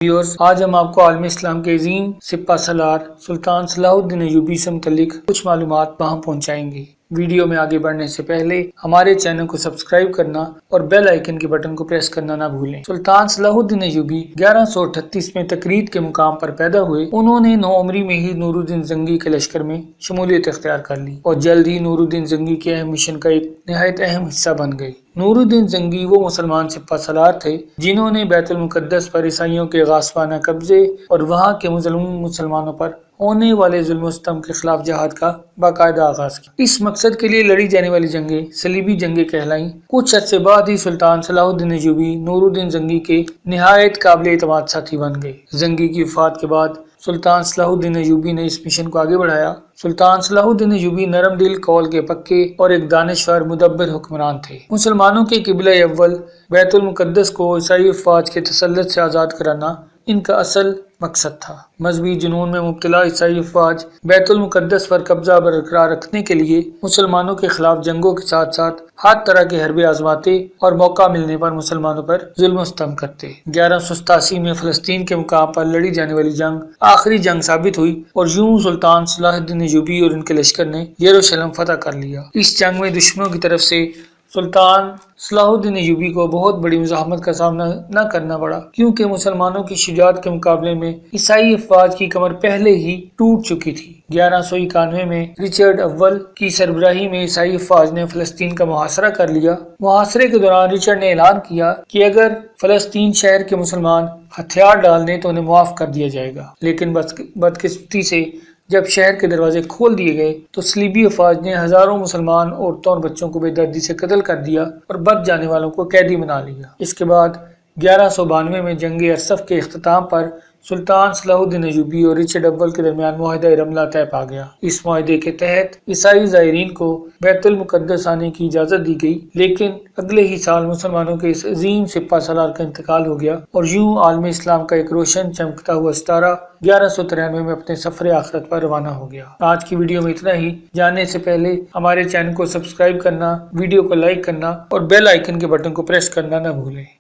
Viewers, आज हम आपको आलम इस्लाम के अजीम सिपा सलार सुल्तान सलाहुद्दीन अय्यूबी से मुतल्लिक कुछ मालूमात वहाँ पहुँचाएंगे। वीडियो में आगे बढ़ने से पहले हमारे चैनल को सब्सक्राइब करना और बेल आइकन के बटन को प्रेस करना ना भूलें। सुल्तान सलाहुद्दीन अय्यूबी 1138 में तकरीद के मुकाम पर पैदा हुए। उन्होंने 9 उम्री में ही नूरुद्दीन जंगी के लश्कर में शमूलियत इख्तियार कर ली और जल्द ही नूरुद्दीन जंगी के अहम मिशन का एक निहायत अहम हिस्सा बन गए। नूरुद्दीन जंगी वो मुसलमान सिपा सलार थे जिन्होंने बैतुल मुकद्दस पर ईसाइयों के गासबाना कब्जे और वहाँ के मुसलमानों पर होने वाले जुल्म सितम के खिलाफ जहाद का बाकायदा आगाज किया। इस मकसद के लिए लड़ी जाने वाली जंगें सलीबी जंगें कहलाईं। कुछ अर्से बाद ही सुल्तान सलाहुद्दीन अय्यूबी नूरुद्दीन जंगी के निहायत काबिल एतमाद साथी बन गए। जंगी की वफात के बाद सुल्तान सलाहुद्दीन अय्यूबी ने इस मिशन को आगे बढ़ाया। सुल्तान सलाहुद्दीन अय्यूबी नरम दिल, कौल के पक्के और एक दानिशवर मुदब्बिर हुक्मरान थे। मुसलमानों के किबला अव्वल बैतुल मुकद्दस को ईसाई अफवाज के तसल्लुत से आज़ाद कराना इनका असल मकसद था। मजहबी जुनून में मुब्तला ईसाई अफवाज बैतुल मुकद्दस पर कब्जा बरकरार रखने के लिए मुसलमानों के खिलाफ जंगों के साथ साथ हर तरह के हरबे आजमाते और मौका मिलने पर मुसलमानों पर जुल्म सितम करते। 1187 में फलस्तीन के मुकाम पर लड़ी जाने वाली जंग आखिरी जंग साबित हुई और यूं सुल्तान सलाहुद्दीन अय्यूबी और इनके लश्कर ने यरूशलेम फतह कर लिया। इस जंग में दुश्मनों की तरफ से सुल्तान सलाहुद्दीन अय्यूबी को बहुत बड़ी मुज़ाहमत का सामना न करना पड़ा, क्योंकि मुसलमानों की शुजाअत के मुकाबले में ईसाई अफवाज की कमर पहले ही टूट चुकी थी। 1191 में रिचर्ड अव्वल की सरबराही में ईसाई अफवाज ने फलस्तीन का मुहासरा कर लिया। मुहासरे के दौरान रिचर्ड ने ऐलान किया कि अगर फलस्तीन शहर के मुसलमान हथियार डाल दें तो उन्हें मुआफ कर दिया जाएगा। लेकिन बदकिस्मती से जब शहर के दरवाजे खोल दिए गए तो सलीबी अफवाज ने हजारों मुसलमान औरतों और बच्चों को बेदर्दी से कत्ल कर दिया और बच जाने वालों को कैदी बना लिया। इसके बाद 1192 में जंग अरसफ के इख्तिताम पर सुल्तान सलाहुद्दीन अय्यूबी और रिचर्ड अव्वल के दरमियान मुआहिदा रमला तय पा गया। इस मुआहिदे के तहत ईसाई ज़ायरीन को बैतुल मुकद्दस आने की इजाज़त दी गई, लेकिन अगले ही साल मुसलमानों के इस अजीम सिपा सलार का इंतकाल हो गया और यूं आलम इस्लाम का एक रोशन चमकता हुआ सितारा 1193 में अपने सफर आखिरत पर रवाना हो गया। आज की वीडियो में इतना ही। जानने से पहले हमारे चैनल को सब्सक्राइब करना, वीडियो को लाइक करना और बेल आइकन के बटन को प्रेस करना न भूलें।